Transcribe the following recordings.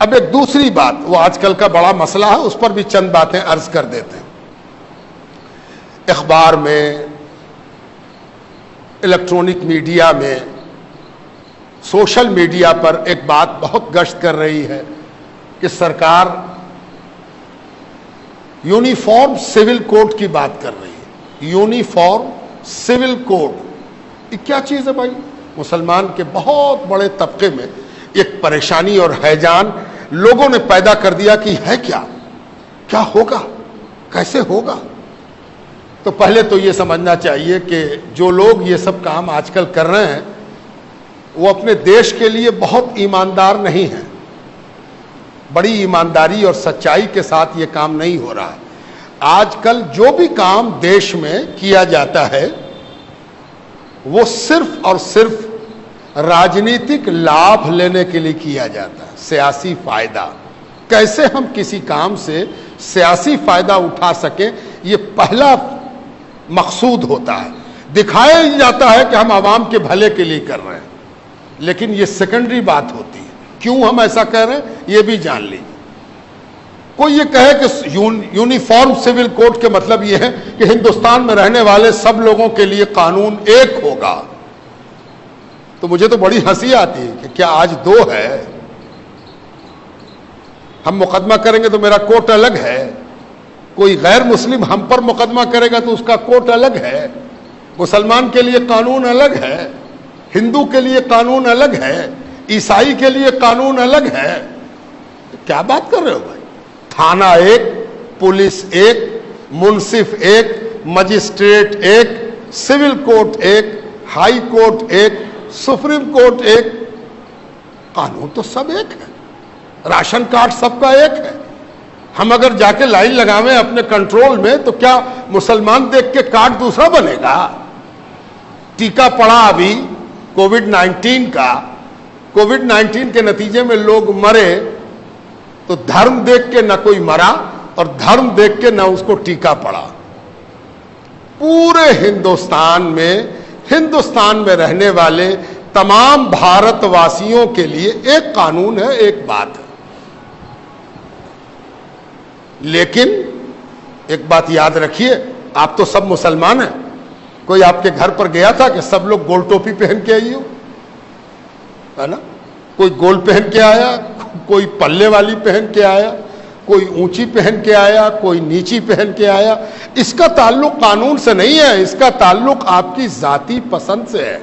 اب ایک دوسری بات، وہ آج کل کا بڑا مسئلہ ہے، اس پر بھی چند باتیں عرض کر دیتے ہیں۔ اخبار میں، الیکٹرانک میڈیا میں، سوشل میڈیا پر ایک بات بہت گشت کر رہی ہے کہ سرکار یونیفارم سول کوڈ کی بات کر رہی ہے۔ یونیفارم سول کوڈ یہ کیا چیز ہے بھائی؟ مسلمان کے بہت بڑے طبقے میں ایک پریشانی اور ہیجان لوگوں نے پیدا کر دیا کہ ہے کیا ہوگا، کیسے ہوگا؟ تو پہلے تو یہ سمجھنا چاہیے کہ جو لوگ یہ سب کام آج کل کر رہے ہیں وہ اپنے دیش کے لیے بہت ایماندار نہیں ہیں۔ بڑی ایمانداری اور سچائی کے ساتھ یہ کام نہیں ہو رہا ہے۔ آج کل جو بھی کام دیش میں کیا جاتا ہے وہ صرف اور صرف راجنیتک لابھ لینے کے لیے کیا جاتا ہے، سیاسی فائدہ۔ کیسے ہم کسی کام سے سیاسی فائدہ اٹھا سکیں، یہ پہلا مقصود ہوتا ہے۔ دکھایا جاتا ہے کہ ہم عوام کے بھلے کے لیے کر رہے ہیں، لیکن یہ سیکنڈری بات ہوتی ہے۔ کیوں ہم ایسا کہہ رہے ہیں یہ بھی جان لیجیے۔ کوئی یہ کہے کہ یونیفارم سول کوڈ کے مطلب یہ ہے کہ ہندوستان میں رہنے والے سب لوگوں کے لیے قانون ایک ہوگا، تو مجھے تو بڑی ہنسی آتی ہے کہ کیا آج دو ہے؟ ہم مقدمہ کریں گے تو میرا کوٹ الگ ہے، کوئی غیر مسلم ہم پر مقدمہ کرے گا تو اس کا کوٹ الگ ہے، مسلمان کے لیے قانون الگ ہے، ہندو کے لیے قانون الگ ہے، عیسائی کے لیے قانون الگ ہے۔ کیا بات کر رہے ہو بھائی؟ تھانہ ایک، پولیس ایک، منصف ایک، مجسٹریٹ ایک، سول کورٹ ایک، ہائی کورٹ ایک، سپریم کورٹ ایک، قانون تو سب ایک ہے، راشن کارڈ سب کا ایک ہے۔ ہم اگر جا کے لائن لگاویں اپنے کنٹرول میں تو کیا مسلمان دیکھ کے کارڈ دوسرا بنے گا؟ ٹیکہ پڑا ابھی کووڈ-19 کا، کووڈ-19 کے نتیجے میں لوگ مرے تو دھرم دیکھ کے نہ کوئی مرا اور دھرم دیکھ کے نہ اس کو ٹیکہ پڑا۔ پورے ہندوستان میں رہنے والے تمام بھارت واسیوں کے لیے ایک قانون ہے، ایک بات ہے۔ لیکن ایک بات یاد رکھیے، آپ تو سب مسلمان ہیں، کوئی آپ کے گھر پر گیا تھا کہ سب لوگ گول ٹوپی پہن کے آئی ہو، ہے نا؟ کوئی گول پہن کے آیا، کوئی پلے والی پہن کے آیا، کوئی اونچی پہن کے آیا، کوئی نیچی پہن کے آیا۔ اس کا تعلق قانون سے نہیں ہے، اس کا تعلق آپ کی ذاتی پسند سے ہے۔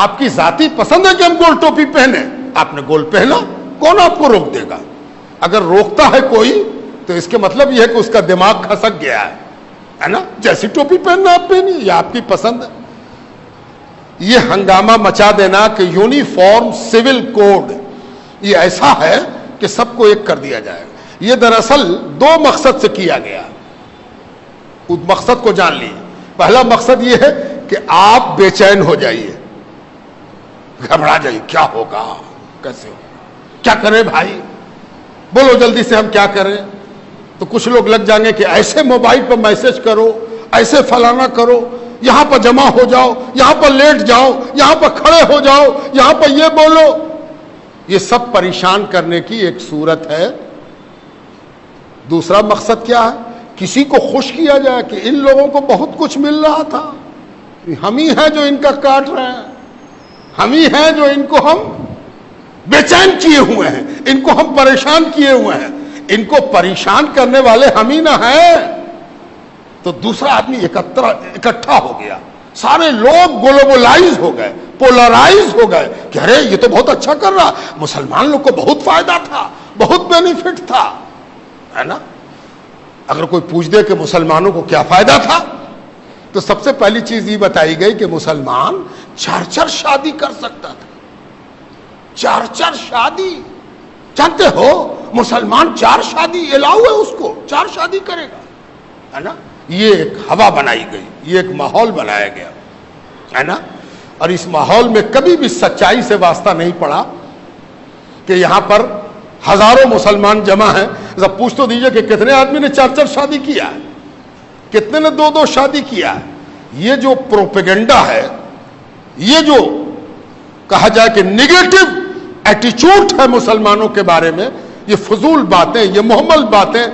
آپ کی ذاتی پسند ہے کہ ہم گول ٹوپی پہنے، آپ نے گول پہنا، کون آپ کو روک دے گا؟ اگر روکتا ہے کوئی تو اس کے مطلب یہ ہے کہ اس کا دماغ کھسک گیا ہے نا؟ جیسی ٹوپی پہننا آپ پہنی، یہ آپ کی پسند ہے۔ یہ ہنگامہ مچا دینا کہ یونیفارم سول کوڈ یہ ایسا ہے کہ سب کو ایک کر دیا جائے گا، یہ دراصل دو مقصد سے کیا گیا۔ اس مقصد کو جان لیجیے۔ پہلا مقصد یہ ہے کہ آپ بے چین ہو جائیے، گھبرا جائیے، کیا ہوگا، کیسے ہوگا، کیا کریں بھائی، بولو جلدی سے ہم کیا کریں۔ تو کچھ لوگ لگ جائیں گے کہ ایسے موبائل پر میسج کرو، ایسے فلانا کرو، یہاں پر جمع ہو جاؤ، یہاں پر لیٹ جاؤ، یہاں پر کھڑے ہو جاؤ، یہاں پر یہ بولو۔ یہ سب پریشان کرنے کی ایک صورت ہے۔ دوسرا مقصد کیا ہے؟ کسی کو خوش کیا جائے کہ ان لوگوں کو بہت کچھ مل رہا تھا، ہم ہی ہیں جو ان کا کاٹ رہے ہیں، ہم ہی ہیں جو ان کو ہم بے چین کیے ہوئے ہیں، ان کو ہم پریشان کیے ہوئے ہیں، ان کو پریشان کرنے والے ہم ہی نہ ہیں۔ تو دوسرا آدمی اکٹھا ہو گیا، سارے لوگ گلوبلائز ہو گئے، پولرائز ہو گئے کہ ارے یہ تو بہت اچھا کر رہا، مسلمان لوگ کو بہت فائدہ تھا، بہت بینیفٹ تھا، ہے نا؟ اگر کوئی پوچھ دے کہ مسلمانوں کو کیا فائدہ تھا تو سب سے پہلی چیز یہ بتائی گئی کہ مسلمان 4 شادی کر سکتا تھا۔ 4 شادی، جانتے ہو مسلمان 4 شادی الاؤ ہے، اس کو 4 شادی کرے گا، ہے نا؟ یہ ایک ہوا بنائی گئی، یہ ایک ماحول بنایا گیا، ہے نا؟ اور اس ماحول میں کبھی بھی سچائی سے واسطہ نہیں پڑا کہ یہاں پر ہزاروں مسلمان جمع ہیں، ذرا پوچھ تو دیجئے کہ کتنے آدمی نے 4 شادی کیا ہے، کتنے نے 2 شادی کیا ہے۔ یہ جو پروپیگنڈا ہے، یہ جو کہا جائے کہ نیگیٹو ایٹیچیوڈ ہے مسلمانوں کے بارے میں، یہ فضول باتیں، یہ محمل باتیں،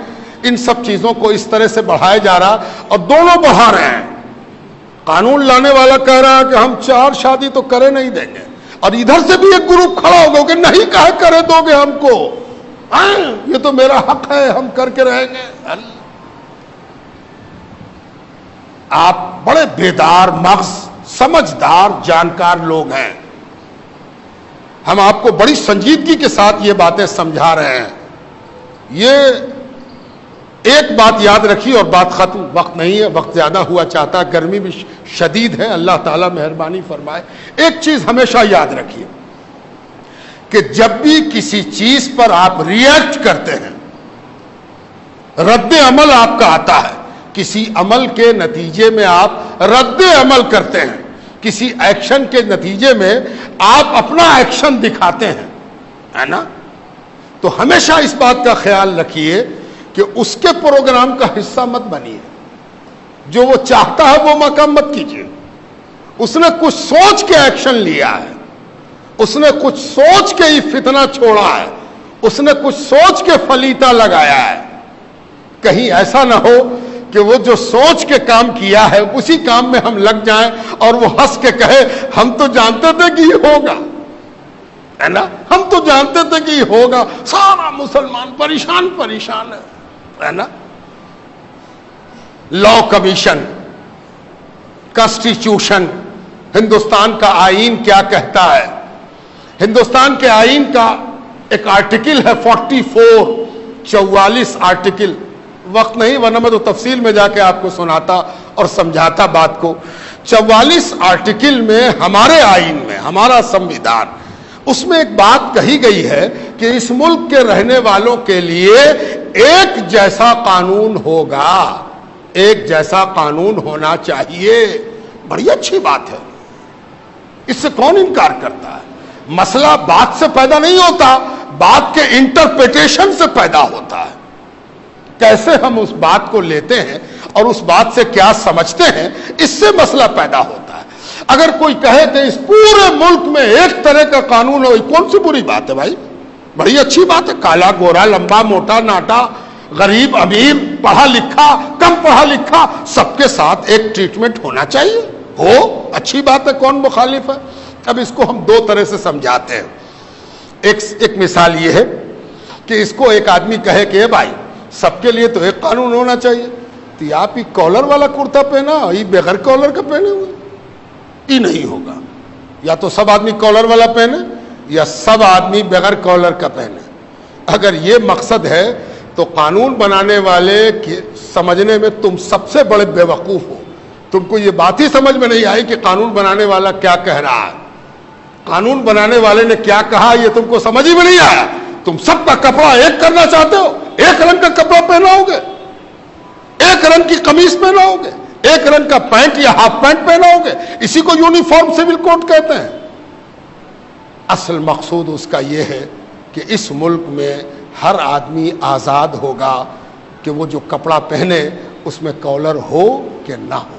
ان سب چیزوں کو اس طرح سے بڑھایا جا رہا، اور دونوں بڑھا رہے ہیں۔ قانون لانے والا کہہ رہا ہے کہ ہم 4 شادی تو کرے نہیں دیں گے، اور ادھر سے بھی ایک گروپ کھڑا ہوگا کہ نہیں کہے کرے دو گے ہم کو، یہ تو میرا حق ہے، ہم کر کے رہیں گے۔ آپ بڑے بیدار مغز، سمجھدار، جانکار لوگ ہیں، ہم آپ کو بڑی سنجیدگی کے ساتھ یہ باتیں سمجھا رہے ہیں۔ یہ ایک بات یاد رکھیے اور بات ختم، وقت نہیں ہے، وقت زیادہ ہوا چاہتا ہے، گرمی بھی شدید ہے، اللہ تعالیٰ مہربانی فرمائے۔ ایک چیز ہمیشہ یاد رکھیے کہ جب بھی کسی چیز پر آپ ریئیکٹ کرتے ہیں، رد عمل آپ کا آتا ہے، کسی عمل کے نتیجے میں آپ رد عمل کرتے ہیں، کسی ایکشن کے نتیجے میں آپ اپنا ایکشن دکھاتے ہیں، ہے نا؟ تو ہمیشہ اس بات کا خیال رکھیے کہ اس کے پروگرام کا حصہ مت بنیے، جو وہ چاہتا ہے وہ مقام مت کیجیے۔ اس نے کچھ سوچ کے ایکشن لیا ہے، اس نے کچھ سوچ کے ہی فتنہ چھوڑا ہے، اس نے کچھ سوچ کے فلیتا لگایا ہے۔ کہیں ایسا نہ ہو کہ وہ جو سوچ کے کام کیا ہے اسی کام میں ہم لگ جائیں اور وہ ہنس کے کہے ہم تو جانتے تھے کہ یہ ہوگا، ہے نا؟ ہم تو جانتے تھے کہ یہ ہوگا، سارا مسلمان پریشان ہے نا؟ لا کمیشن، کانسٹیٹیوشن، ہندوستان کا آئین کیا کہتا ہے؟ ہندوستان کے آئین کا ایک آرٹیکل ہے 44 آرٹیکل، وقت نہیں ورنہ میں تو تفصیل میں جا کے آپ کو سناتا اور سمجھاتا بات کو۔ 44 آرٹیکل میں ہمارے آئین میں، ہمارا سمویدھان، اس میں ایک بات کہی گئی ہے کہ اس ملک کے رہنے والوں کے لیے ایک جیسا قانون ہوگا، ایک جیسا قانون ہونا چاہیے۔ بڑی اچھی بات ہے، اس سے کون انکار کرتا ہے؟ مسئلہ بات سے پیدا نہیں ہوتا، بات کے انٹرپریٹیشن سے پیدا ہوتا ہے۔ کیسے ہم اس بات کو لیتے ہیں اور اس بات سے کیا سمجھتے ہیں، اس سے مسئلہ پیدا ہوتا ہے۔ اگر کوئی کہے کہ اس پورے ملک میں ایک طرح کا قانون ہو، کون سی بری بات ہے بھائی؟ بڑی اچھی بات ہے۔ کالا گورا، لمبا موٹا ناٹا، غریب امیر، پڑھا لکھا کم پڑھا لکھا، سب کے ساتھ ایک ٹریٹمنٹ ہونا چاہیے، ہو اچھی بات ہے، کون مخالف ہے؟ اب اس کو ہم 2 طرح سے سمجھاتے ہیں۔ ایک مثال یہ ہے کہ اس کو ایک آدمی کہے کہ بھائی سب کے لیے تو ایک قانون ہونا چاہیے، تو آپ ہی کالر والا کرتا پہنا، یہ بغیر کالر کا پہنے ہوئے، یہ نہیں ہوگا۔ یا تو سب آدمی کالر والا پہنے یا سب آدمی بغیر کالر کا پہنے۔ اگر یہ مقصد ہے تو قانون بنانے والے سمجھنے میں تم سب سے بڑے بے وقوف ہو۔ تم کو یہ بات ہی سمجھ میں نہیں آئی کہ قانون بنانے والا کیا کہہ رہا ہے، قانون بنانے والے نے کیا کہا یہ تم کو سمجھ ہی میں نہیں آیا۔ تم سب کا کپڑا ایک کرنا چاہتے ہو، ایک رنگ کا کپڑا پہناؤ گے، ایک رنگ کی قمیص پہناؤ گے، ایک رنگ کا پینٹ یا ہاف پینٹ پہناؤ گے، اسی کو یونیفارم سول کوڈ کہتے ہیں۔ اصل مقصود اس کا یہ ہے کہ اس ملک میں ہر آدمی آزاد ہوگا کہ وہ جو کپڑا پہنے اس میں کالر ہو کہ نہ ہو،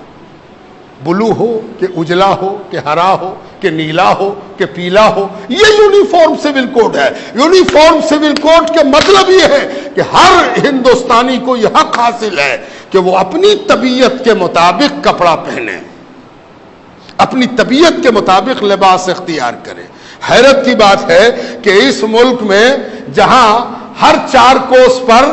بلو ہو کہ اجلا ہو کہ ہرا ہو کہ نیلا ہو کہ پیلا ہو۔ یہ یونیفارم سول کوڈ ہے۔ یونیفارم سول کوڈ کے مطلب یہ ہے کہ ہر ہندوستانی کو یہ حق حاصل ہے کہ وہ اپنی طبیعت کے مطابق کپڑا پہنے، اپنی طبیعت کے مطابق لباس اختیار کرے۔ حیرت کی بات ہے کہ اس ملک میں جہاں ہر 4 کوس پر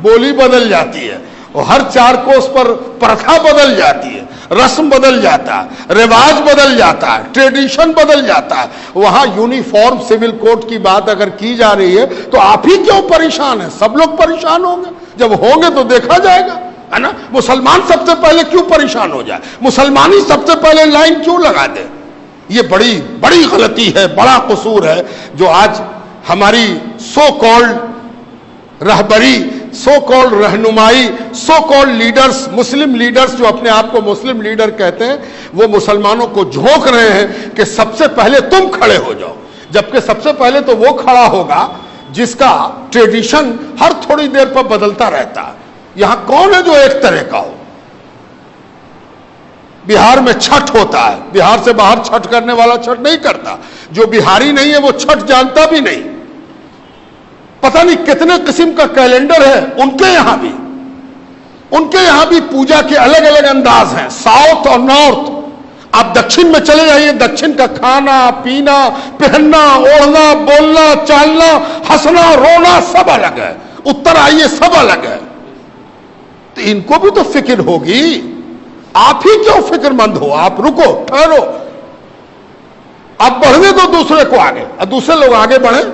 بولی بدل جاتی ہے اور ہر 4 کوس پر پرتھا بدل جاتی ہے، رسم بدل جاتا ہے، رواج بدل جاتا ہے، ٹریڈیشن بدل جاتا ہے، وہاں یونیفارم سول کوڈ کی بات اگر کی جا رہی ہے تو آپ ہی کیوں پریشان ہیں؟ سب لوگ پریشان ہوں گے، جب ہوں گے تو دیکھا جائے گا، ہے نا؟ مسلمان سب سے پہلے کیوں پریشان ہو جائے؟ مسلمان ہی سب سے پہلے لائن کیوں لگا دے؟ یہ بڑی غلطی ہے، بڑا قصور ہے جو آج ہماری سو کالڈ رہبری، سو کالڈ رہنمائی، so called leaders, Muslim leaders جو اپنے آپ کو مسلم لیڈر کہتے ہیں، وہ مسلمانوں کو جھونک رہے ہیں کہ سب سے پہلے تم کھڑے ہو جاؤ، جبکہ سب سے پہلے تو وہ کھڑا ہوگا جس کا ٹریڈیشن ہر تھوڑی دیر پر بدلتا رہتا ہے۔ یہاں کون ہے جو ایک طرح کا ہو؟ بہار میں چھٹ ہوتا ہے، بہار سے باہر چھٹ کرنے والا چھٹ نہیں کرتا، جو بہاری نہیں ہے وہ چھٹ جانتا بھی نہیں۔ پتہ نہیں کتنے قسم کا کیلنڈر ہے ان کے یہاں بھی پوجا کے الگ الگ انداز ہیں، ساؤتھ اور نارتھ۔ آپ دکشن میں چلے جائیے، دکشن کا کھانا پینا، پہننا اوڑھنا، بولنا چالنا، ہنسنا رونا سب الگ ہے۔ اتر آئیے سب الگ ہے۔ تو ان کو بھی تو فکر ہوگی، آپ ہی کیوں فکر مند ہو؟ آپ رکو، ٹھہرو، آپ بڑھنے دو دوسرے کو آگے، اور دوسرے لوگ آگے بڑھیں۔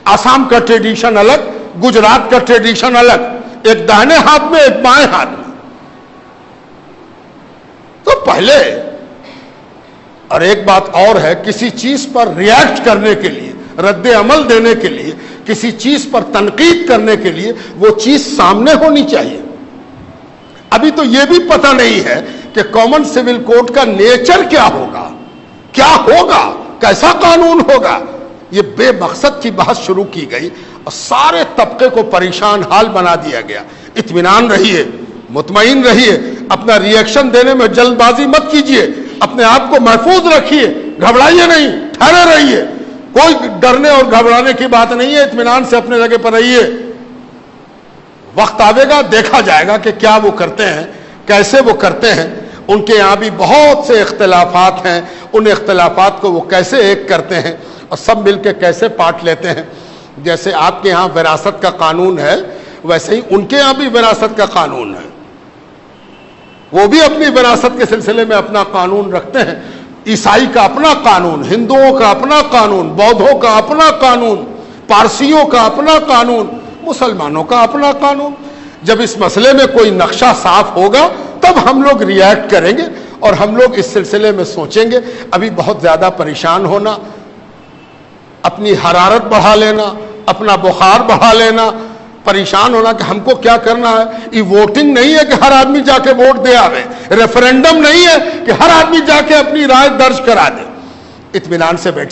آسام کا ٹریڈیشن الگ، گجرات کا ٹریڈیشن الگ، ایک داہنے ہاتھ میں ایک بائیں ہاتھ میں۔ تو پہلے، اور ایک بات اور ہے، کسی چیز پر ریئیکٹ کرنے کے لیے، رد عمل دینے کے لیے، کسی چیز پر تنقید کرنے کے لیے وہ چیز سامنے ہونی چاہیے۔ ابھی تو یہ بھی پتہ نہیں ہے کہ کامن سول کوڈ کا نیچر کیا ہوگا، کیسا قانون ہوگا۔ یہ بے مقصد کی بحث شروع کی گئی اور سارے طبقے کو پریشان حال بنا دیا گیا۔ اطمینان رہیے، مطمئن رہیے، اپنا ری ایکشن دینے میں جلد بازی مت کیجیے، اپنے آپ کو محفوظ رکھیے، گھبرائیے نہیں، ٹھہرے رہیے، کوئی ڈرنے اور گھبرانے کی بات نہیں ہے، اطمینان سے اپنے جگہ پر رہیے۔ وقت آئے گا، دیکھا جائے گا کہ کیا وہ کرتے ہیں، کیسے وہ کرتے ہیں۔ ان کے یہاں بھی بہت سے اختلافات ہیں، ان اختلافات کو وہ کیسے ایک کرتے ہیں اور سب مل کے کیسے پاٹ لیتے ہیں۔ جیسے آپ کے یہاں وراثت کا قانون ہے، ویسے ہی ان کے یہاں بھی وراثت کا قانون ہے، وہ بھی اپنی وراثت کے سلسلے میں اپنا قانون رکھتے ہیں۔ عیسائی کا اپنا قانون، ہندوؤں کا اپنا قانون، بودھوں کا اپنا قانون، پارسیوں کا اپنا قانون، مسلمانوں کا اپنا قانون۔ جب اس مسئلے میں کوئی نقشہ صاف ہوگا تب ہم لوگ ریئیکٹ کریں گے اور ہم لوگ اس سلسلے میں سوچیں گے۔ ابھی بہت زیادہ پریشان ہونا، اپنی حرارت بڑھا لینا، اپنا بخار بڑھا لینا، پریشان ہونا کہ ہم کو کیا کرنا ہے۔ یہ ووٹنگ نہیں ہے کہ ہر آدمی جا کے ووٹ دے آوے، ریفرینڈم نہیں ہے کہ ہر آدمی جا کے اپنی رائے درج کرا دے۔ اطمینان سے بیٹھ